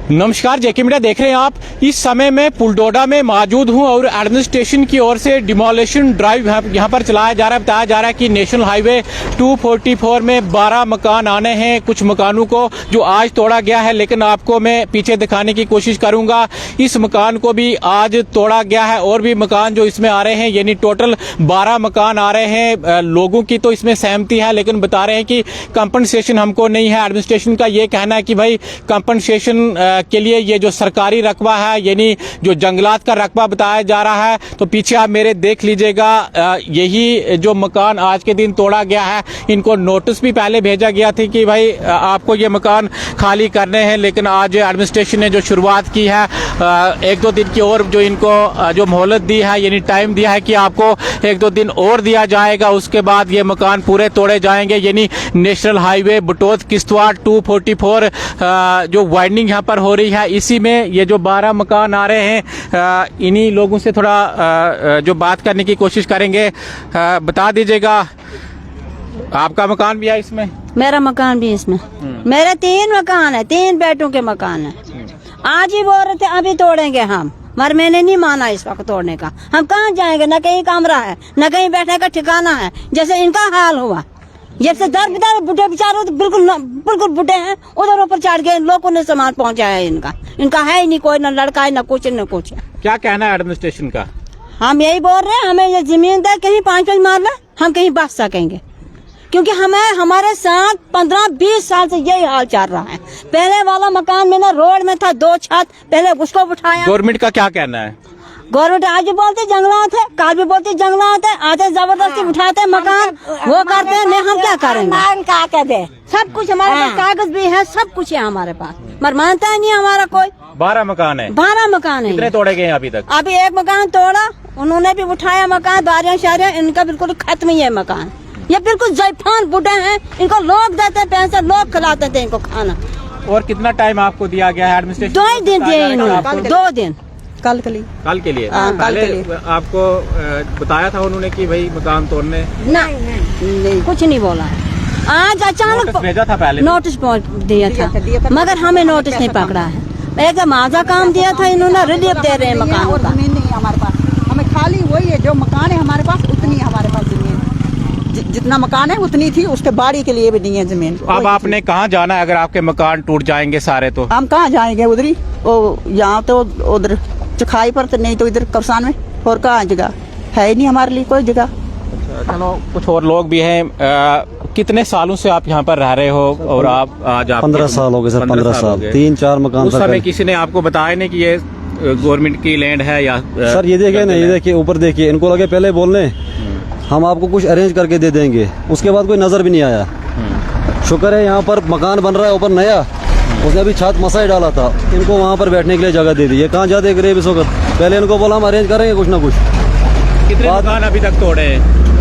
नमस्कार, जेके मीडिया देख रहे हैं आप। इस समय मैं पुलडोडा में मौजूद हूं और एडमिनिस्ट्रेशन की ओर से डिमोलिशन ड्राइव यहां पर चलाया जा रहा है। बताया जा रहा है कि नेशनल हाईवे 244 में 12 मकान आने हैं। कुछ मकानों को जो आज तोड़ा गया है, लेकिन आपको मैं पीछे दिखाने की कोशिश करूंगा। इस मकान को भी आज तोड़ा गया है और भी मकान जो इसमें आ रहे हैं, यानी टोटल 12 मकान आ रहे हैं। लोगों की तो इसमें सहमति है, लेकिन बता रहे हैं कि कंपनसेशन हमको नहीं है। एडमिनिस्ट्रेशन का ये कहना है कि भाई कंपनसेशन के लिए ये जो सरकारी रकबा है, यानी जो जंगलात का रकबा बताया जा रहा है। तो पीछे आप मेरे देख लीजिएगा, यही जो मकान आज के दिन तोड़ा गया है, इनको नोटिस भी पहले भेजा गया था कि भाई आपको ये मकान खाली करने हैं, लेकिन आज एडमिनिस्ट्रेशन ने जो शुरुआत की है, 1-2 दिन की और जो इनको जो मोहलत दी है, यानी टाइम दिया है कि आपको 1-2 दिन और दिया जाएगा, उसके बाद ये मकान पूरे तोड़े जाएंगे। यानी नेशनल हाईवे बटोत किश्तवाड़ 244 जो वाइंडिंग यहाँ पर हो रही है, इसी में ये जो 12 मकान आ रहे हैं, इन्हीं लोगों से थोड़ा जो बात करने की कोशिश करेंगे। बता दीजिएगा, आपका मकान भी है इसमें? मेरा मकान भी इसमें। मेरे 3 मकान है, 3 बेटों के मकान है। आज ही बोल रहे थे अभी तोड़ेंगे हम, मगर मैंने नहीं माना इस वक्त तोड़ने का। हम कहाँ जाएंगे? न कहीं कमरा है, न कहीं बैठने का ठिकाना है। जैसे इनका हाल हुआ, जब से दर बिदार बुढ़े बेचारे तो बिल्कुल बुढ़े हैं, उधर ऊपर चढ़ गए, लोगों ने सामान पहुंचाया है इनका है ही नहीं कोई, न लड़का है न कुछ न कुछ। क्या कहना है एडमिनिस्ट्रेशन का? हम यही बोल रहे हैं, हमें ये जमीन दे, कहीं 5 मार ले, हम कहीं बच सकेंगे। क्योंकि हमारे साथ 15-20 साल से यही हाल चल रहा है। पहले वाला मकान में ना रोड में था 2 छत, पहले उसको उठाया। गवर्नमेंट का क्या कहना है? गवर्नमेंट आज भी बोलते जंगलात है, काल भी बोलते जंगलात है, आते जबरदस्ती उठाते मकान, वो करते हैं। नहीं, हम क्या करेंगे? सब कुछ हमारे पास कागज भी है, सब कुछ है हमारे पास, मगर मानता ही नहीं हमारा कोई। 12 मकान है? 12 मकान है। कितने तोड़े गए अभी तक? अभी 1 मकान तोड़ा, उन्होंने भी उठाया मकान, बारियां शारियां, इनका बिल्कुल खत्म ही है मकान। ये बिल्कुल जयफान बुढ़े हैं, इनको लोग देते हैं पैसे, लोग खिलाते थे इनको खाना। और कितना टाइम आपको दिया गया है एडमिनिस्ट्रेशन? 2 दिन दिए इन्होंने, 2 दिन। कल के लिए आपको बताया था उन्होंने कि भाई मकान तोड़ने? नहीं, कुछ नहीं बोला है। आज अचानक भेजा था, पहले नोटिस दिया था, मगर हमें नोटिस नहीं पकड़ा है। एक माजा काम दिया था इन्होंने, रिलीफ दे रहे हैं मकान का। जमीन नहीं है हमारे पास, हमें खाली वही है, जो मकान है हमारे पास उतनी है हमारे पास जमीन। जितना मकान है उतनी थी, उसके बाड़ी के लिए भी नहीं है जमीन। अब आपने कहाँ जाना है अगर आपके मकान टूट जाएंगे सारे? तो हम कहाँ जाएंगे? उधर ही, यहाँ तो उधर चखाई पर, तो नहीं तो इधर कब्रस्तान में। और कहाँ जगह है ही नहीं हमारे लिए कोई जगह। चलो, कुछ और लोग भी हैं। कितने सालों से आप यहाँ पर रह रहे हो? और आप आज 15 साल हो गए सर, 15 साल। 3-4 मकान। उस समय किसी ने आपको बताया नहीं कि ये गवर्नमेंट की लैंड है या? सर ये देखिए ना, ये देखिए ऊपर देखिए, इनको लगे पहले बोलने हम आपको कुछ अरेंज करके दे देंगे, उसके बाद कोई नजर भी नहीं आया। शुक्र है यहाँ पर मकान बन रहा है ऊपर नया, उसने अभी छत मसाई डाला था, इनको वहाँ पर बैठने के लिए जगह दे दी है। कहाँ जाते गरीब इस वक्त? पहले इनको बोला हम अरेंज करेंगे कुछ ना कुछ। कितने मकान अभी तक तोड़े हैं?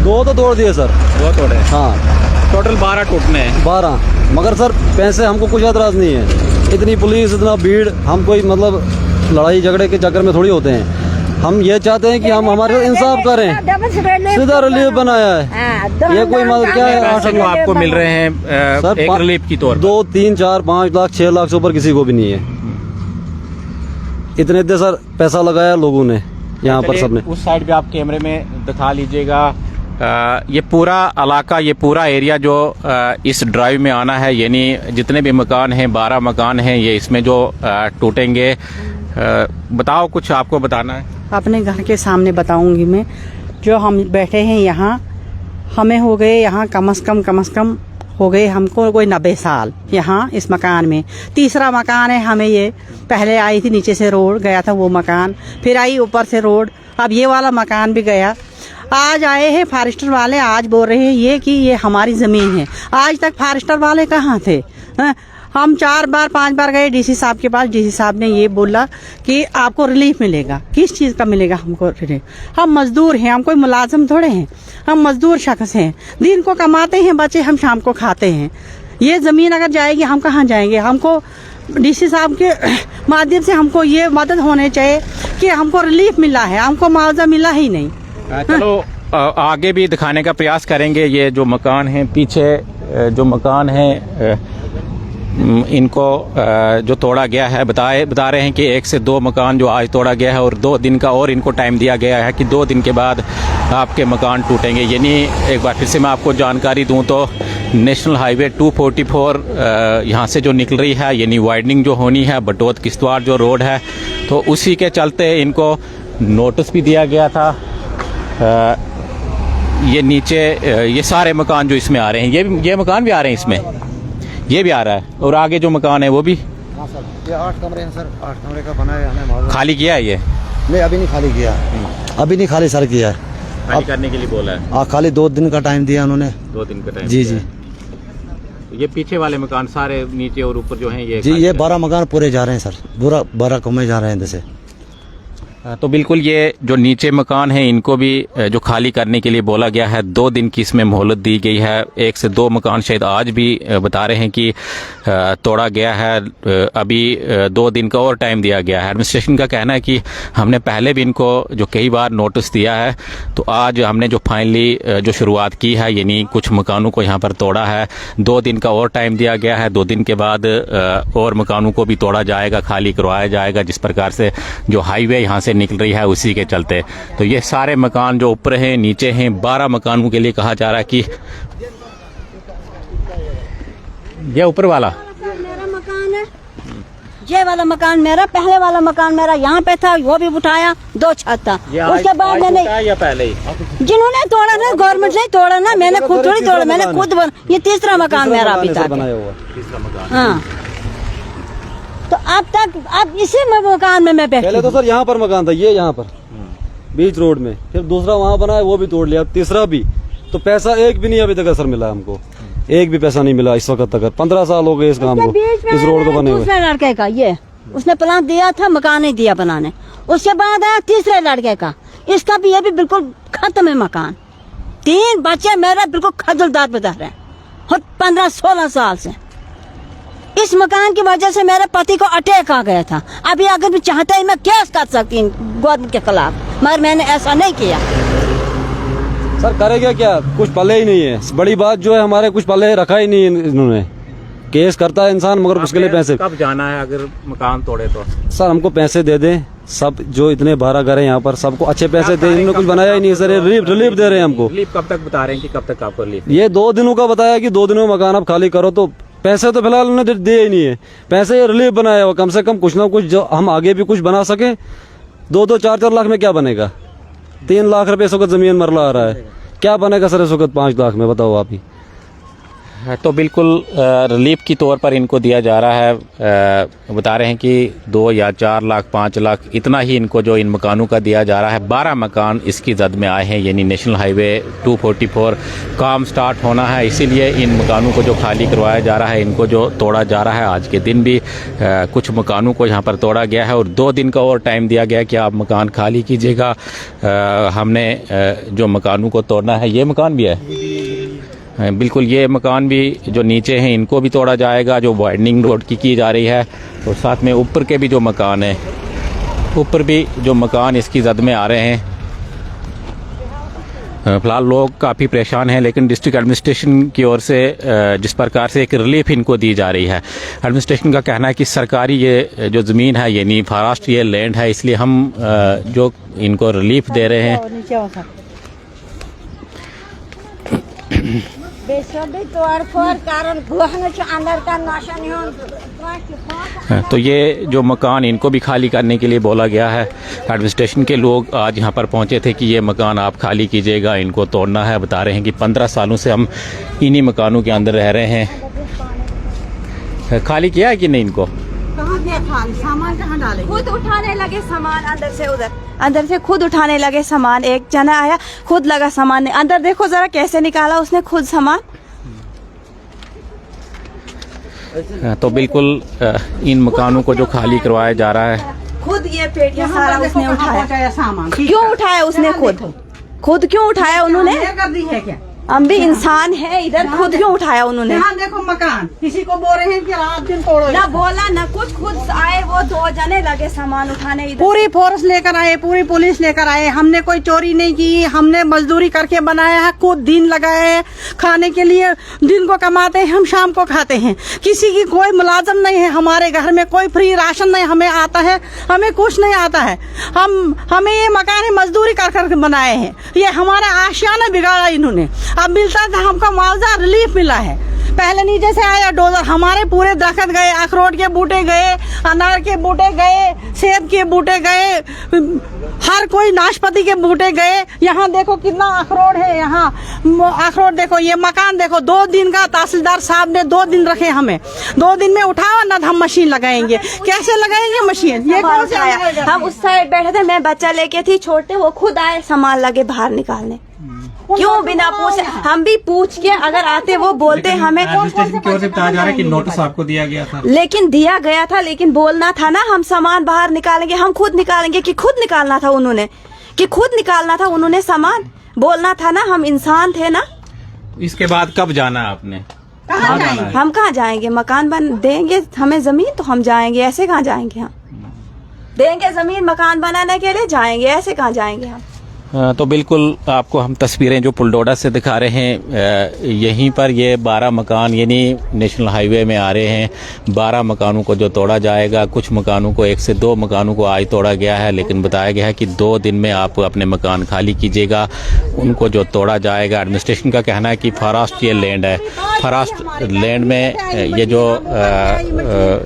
2 तो तोड़ दिए सर। 2 तोड़े? हाँ, टोटल 12 टूटने हैं। 12, मगर सर पैसे हमको कुछ एतराज नहीं है। इतनी पुलिस, इतना भीड़, हम कोई मतलब लड़ाई झगड़े के चक्कर में थोड़ी होते हैं। हम ये चाहते हैं कि हम हमारे इंसाफ करें, सीधा रिलीफ बनाया है। ये कोई मतलब क्या है? आपको मिल रहे हैं सर एक रिलीफ की तौर? 2, 3, 4, 5 लाख, 6 लाख से ऊपर किसी को भी नहीं है। इतने सर पैसा लगाया लोगों ने यहाँ पर सबने। उस साइड पे आप कैमरे में दिखा लीजिएगा, ये पूरा इलाका, ये पूरा एरिया जो इस ड्राइव में आना है, यानी जितने भी मकान हैं, 12 मकान हैं, ये इसमें जो टूटेंगे। बताओ, कुछ आपको बताना है? अपने घर के सामने बताऊंगी मैं। जो हम बैठे हैं यहाँ, हमें हो गए यहाँ कम से कम हो गए हमको कोई 90 साल यहाँ इस मकान में। तीसरा मकान है हमें ये। पहले आई थी नीचे से रोड गया था वो मकान, फिर आई ऊपर से रोड, अब ये वाला मकान भी गया। आज आए हैं फॉरेस्टर वाले, आज बोल रहे हैं ये कि ये हमारी जमीन है। आज तक फॉरेस्टर वाले कहाँ थे? हम 4 बार 5 बार गए डीसी साहब के पास, डीसी साहब ने ये बोला कि आपको रिलीफ मिलेगा। किस चीज़ का मिलेगा हमको रिलीफ? हम मजदूर हैं, हम कोई मुलाजिम थोड़े हैं, हम मजदूर शख्स हैं, दिन को कमाते हैं बच्चे, हम शाम को खाते हैं। ये ज़मीन अगर जाएगी, हम कहाँ जाएंगे? हमको डीसी साहब के माध्यम से हमको ये मदद होनी चाहिए कि हमको रिलीफ मिला है, हमको मुआवजा मिला ही नहीं। चलो आगे भी दिखाने का प्रयास करेंगे। ये जो मकान है, पीछे जो मकान है, इनको जो तोड़ा गया है बता रहे हैं कि 1 से 2 मकान जो आज तोड़ा गया है और 2 दिन का और इनको टाइम दिया गया है कि 2 दिन के बाद आपके मकान टूटेंगे। यानी एक बार फिर से मैं आपको जानकारी दूं तो नेशनल हाईवे 244 यहाँ से जो निकल रही है, यानी वाइडनिंग जो होनी है बटोत किश्तवाड़ जो रोड है, तो उसी के चलते इनको नोटिस भी दिया गया था। ये नीचे ये सारे मकान जो इसमें आ रहे हैं, ये मकान भी आ रहे हैं इसमें, ये भी आ रहा है और आगे जो मकान है वो भी। हाँ सर, ये 8 कमरे हैं सर, 8 कमरे का बना है, हमें खाली किया है ये? नहीं, अभी नहीं खाली किया, अभी नहीं खाली सर किया है, खाली करने के लिए बोला है। खाली 2 दिन का टाइम दिया उन्होंने। 2 दिन का टाइम? जी जी। ये पीछे वाले मकान सारे नीचे और ऊपर जो हैं ये? जी, ये 12 मकान पूरे जा रहे हैं सर, पूरा 12 कमरे जा रहे हैं जैसे। तो बिल्कुल ये जो नीचे मकान है इनको भी जो खाली करने के लिए बोला गया है, 2 दिन की इसमें मोहलत दी गई है। 1 से 2 मकान शायद आज भी बता रहे हैं कि तोड़ा गया है, अभी 2 दिन का और टाइम दिया गया है। एडमिनिस्ट्रेशन का कहना है कि हमने पहले भी इनको जो कई बार नोटिस दिया है, तो आज हमने जो फाइनली जो शुरुआत की है, यानी कुछ मकानों को यहाँ पर तोड़ा है। 2 दिन का और टाइम दिया गया है, 2 दिन के बाद और मकानों को भी तोड़ा जाएगा, खाली करवाया जाएगा, जिस प्रकार से जो हाईवे यहाँ से निकल रही है उसी के चलते। तो ये सारे मकान जो ऊपर हैं नीचे हैं, 12 मकानों के लिए कहा जा रहा है कि ये ऊपर वाला मेरा मकान है, ये वाला मकान मेरा, पहले वाला मकान मेरा यहाँ पे था, वो भी उठाया, 2 छत था। उसके बाद मैंने या पहले ही जिन्होंने तोड़ा ना, गवर्नमेंट ने तोड़ा ना, मैंने खुद थोड़ी तोड़ा, मैंने खुद ये 3रा मकान मेरा अभी तक। हाँ, तो अब इसी मकान में मैं बैठी। पहले तो सर यहाँ पर मकान था, ये यहाँ पर बीच रोड में, फिर दूसरा वहाँ बना है, वो भी तोड़ लिया, अब तीसरा भी। तो पैसा एक भी नहीं अभी तक सर मिला हमको, एक भी पैसा नहीं मिला इस वक्त तक। 15 साल हो गए इस काम को, इस रोड को बने हुए। दूसरे लड़के का ये उसने प्लान दिया था, मकान नहीं दिया बनाने। उसके बाद आया तीसरे लड़के का, इसका भी ये भी बिल्कुल खत्म है मकान। 3 बच्चे मेरे बिल्कुल खजलदार बता रहे हैं 15-16 साल से। इस मकान की वजह से मेरे पति को अटैक आ गया था। अभी अगर भी चाहता है मैं केस कर सकती हूँ गवर्नमेंट के खिलाफ, मगर मैंने ऐसा नहीं किया। सर करेगा क्या, कुछ पले ही नहीं है। बड़ी बात जो है हमारे कुछ पले रखा ही नहीं इन्होंने। केस करता है इंसान मगर उसके लिए पैसे। कब जाना है अगर मकान तोड़े तो? सर हमको पैसे दे दें, सब जो इतने 12 घर हैं यहाँ पर सबको अच्छे पैसे दे। इन्होंने कुछ बनाया ही नहीं सर, रिलीफ दे रहे हैं हमको। रिलीफ कब तक बता रहे हैं कि कब तक आपको रिलीफ? ये 2 दिनों का बताया कि 2 दिनों में मकान आप खाली करो, तो पैसे तो फिलहाल उन्होंने दिए ही नहीं है। पैसे ये रिलीफ बनाया हुआ, कम से कम कुछ ना कुछ जो हम आगे भी कुछ बना सके। 2-2, 4-4 लाख में क्या बनेगा? 3 लाख रुपए इस वक्त जमीन मरला आ रहा है, क्या बनेगा सर इस वक्त 5 लाख में, बताओ आप ही। तो बिल्कुल रिलीफ की तौर पर इनको दिया जा रहा है। बता रहे हैं कि 2 या 4 लाख 5 लाख इतना ही इनको जो इन मकानों का दिया जा रहा है। 12 मकान इसकी जद में आए हैं, यानी नेशनल हाईवे 244 काम स्टार्ट होना है, इसीलिए इन मकानों को जो खाली करवाया जा रहा है, इनको जो तोड़ा जा रहा है। आज के दिन भी कुछ मकानों को यहाँ पर तोड़ा गया है और 2 दिन का और टाइम दिया गया कि आप मकान खाली कीजिएगा। हमने जो मकानों को तोड़ना है, ये मकान भी है बिल्कुल, ये मकान भी जो नीचे हैं इनको भी तोड़ा जाएगा, जो वाइडनिंग रोड की जा रही है। और साथ में ऊपर के भी जो मकान हैं, ऊपर भी जो मकान इसकी जद में आ रहे हैं। फिलहाल लोग काफ़ी परेशान हैं, लेकिन डिस्ट्रिक्ट एडमिनिस्ट्रेशन की ओर से जिस प्रकार से एक रिलीफ इनको दी जा रही है, एडमिनिस्ट्रेशन का कहना है कि सरकारी ये जो ज़मीन है, यानी फॉरेस्ट ये लैंड है, इसलिए हम जो इनको रिलीफ दे रहे हैं। तो ये जो मकान इनको भी खाली करने के लिए बोला गया है। एडमिनिस्ट्रेशन के लोग आज यहाँ पर पहुँचे थे कि ये मकान आप खाली कीजिएगा, इनको तोड़ना है। बता रहे हैं कि 15 सालों से हम इन्हीं मकानों के अंदर रह रहे हैं। खाली किया है कि नहीं इनको? सामान कहाँ डाले? खुद उठाने लगे सामान, अंदर से खुद उठाने लगे सामान। एक जना आया, खुद लगा सामान अंदर, देखो जरा कैसे निकाला उसने खुद सामान। तो बिल्कुल इन मकानों को जो खाली करवाया जा रहा है, खुद ये पेटियां सारा उसने उठाया। सामान क्यों उठाया उसने? खुद क्यों उठाया उन्होंने? कर दी है क्या? हम भी इंसान है, इधर खुद क्यों उठाया उन्होंने? यहाँ देखो मकान, किसी को बोल रहे हैं कि रात दिन तोड़ो। ना बोला ना कुछ, खुद आए वो 2 जने लगे सामान उठाने इधर। पूरी फोर्स लेकर आए, पूरी पुलिस लेकर आए। हमने कोई चोरी नहीं की, हमने मजदूरी करके बनाया है, खुद दिन लगाए है खाने के लिए। दिन को कमाते हैं, हम शाम को खाते हैं। किसी की कोई मुलाजम नहीं है हमारे घर में, कोई फ्री राशन नहीं हमें आता है, हमें कुछ नहीं आता है। हमें ये मकान है मजदूरी कर कर बनाए हैं। ये हमारा आशियाना बिगाड़ा इन्होंने। अब मिलता था हमको मुआवजा, रिलीफ मिला है। पहले नीचे से आया डोजर, हमारे पूरे दरख्त गए, अखरोट के बूटे गए, अनार के बूटे गए, सेब के बूटे गए, हर कोई नाशपाती के बूटे गए। यहाँ देखो कितना अखरोट है, यहाँ अखरोट देखो। ये मकान देखो, 2 दिन का तहसीलदार साहब ने 2 दिन रखे हमें। 2 दिन में उठाओ ना, हम मशीन लगाएंगे। कैसे लगाएंगे मशीन? ये कौन से लगाएगा? हम उस साइड बैठे थे, मैं बच्चा लेके थी छोटे, वो खुद आए सामान लगे बाहर निकालने। क्यों बिना पूछे? हम भी पूछ के अगर आते वो बोलते हमें। एडमिनिस्ट्रेशन की ओर से बताया जा रहा है कि नोटिस आपको दिया गया था। लेकिन दिया गया था, लेकिन बोलना था ना हम सामान बाहर निकालेंगे, हम खुद निकालेंगे। कि खुद निकालना था उन्होंने, कि खुद निकालना था उन्होंने सामान, बोलना था ना। हम इंसान थे ना। इसके बाद कब जाना है आपने? कहाँ जाएंगे? हम कहाँ जाएंगे? मकान बन देंगे हमें जमीन तो हम जाएंगे, ऐसे कहाँ जाएंगे? हम देंगे जमीन मकान बनाने के लिए, जाएंगे, ऐसे कहाँ जाएंगे हम? तो बिल्कुल आपको हम तस्वीरें जो पुलडोडा से दिखा रहे हैं, यहीं पर ये 12 मकान यानी नेशनल हाईवे में आ रहे हैं। 12 मकानों को जो तोड़ा जाएगा, कुछ मकानों को 1 से 2 मकानों को आज तोड़ा गया है, लेकिन बताया गया है कि 2 दिन में आप अपने मकान खाली कीजिएगा। उनको जो तोड़ा जाएगा, एडमिनिस्ट्रेशन का कहना है कि फॉरेस्ट ये लैंड है, फॉरेस्ट लैंड में ये जो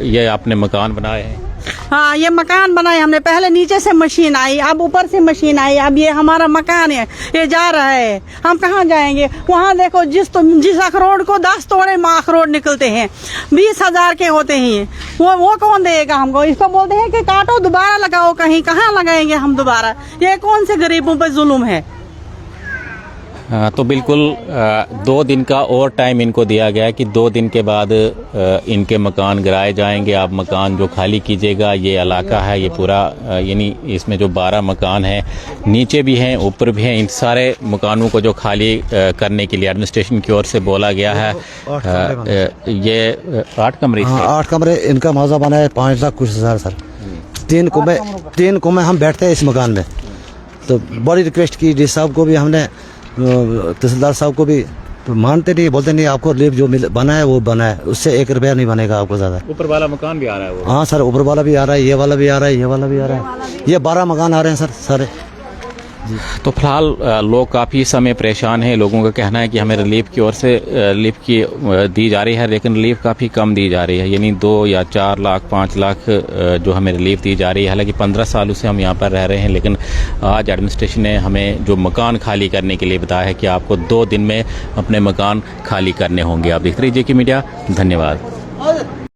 ये आपने मकान बनाए हैं। हाँ, ये मकान बनाए हमने। पहले नीचे से मशीन आई, अब ऊपर से मशीन आई। अब ये हमारा मकान है, ये जा रहा है। हम कहाँ जाएंगे? वहाँ देखो, जिस अखरोट को 10 तोड़े में अखरोट निकलते हैं, 20,000 के होते हैं। वो कौन देगा हमको? इसको बोलते हैं कि काटो, दोबारा लगाओ कहीं। कहाँ लगाएंगे हम दोबारा? ये कौन से गरीबों पे जुल्म है? तो बिल्कुल 2 दिन का और टाइम इनको दिया गया है कि 2 दिन के बाद इनके मकान गिराए जाएंगे। आप मकान जो खाली कीजिएगा। ये इलाका है, ये पूरा यानी इसमें जो 12 मकान हैं, नीचे भी हैं ऊपर भी हैं, इन सारे मकानों को जो खाली करने के लिए एडमिनिस्ट्रेशन की ओर से बोला गया है। ये 8 कमरे 8 कमरे इनका मुआवजा बना है 5 लाख कुछ हज़ार सर। 3 को में हम बैठते हैं इस मकान में। तो बड़ी रिक्वेस्ट की डी साहब को भी हमने, तहसीलदार साहब को भी, तो मानते नहीं, बोलते नहीं आपको रिलीफ जो बना है वो बना है, उससे 1 रुपया नहीं बनेगा आपको ज्यादा। ऊपर वाला मकान भी आ रहा है वो? हाँ सर, ऊपर वाला भी आ रहा है, ये वाला भी आ रहा है, ये वाला भी आ रहा है। ये 12 मकान आ रहे हैं सर सारे। तो फिलहाल लोग काफ़ी समय परेशान हैं। लोगों का कहना है कि हमें रिलीफ की ओर से रिलीफ की दी जा रही है, लेकिन रिलीफ काफ़ी कम दी जा रही है, यानी 2 या 4 लाख 5 लाख जो हमें रिलीफ दी जा रही है। हालांकि 15 सालों से हम यहाँ पर रह रहे हैं, लेकिन आज एडमिनिस्ट्रेशन ने हमें जो मकान खाली करने के लिए बताया है कि आपको 2 दिन में अपने मकान खाली करने होंगे। आप देखते रहिए JK मीडिया। धन्यवाद।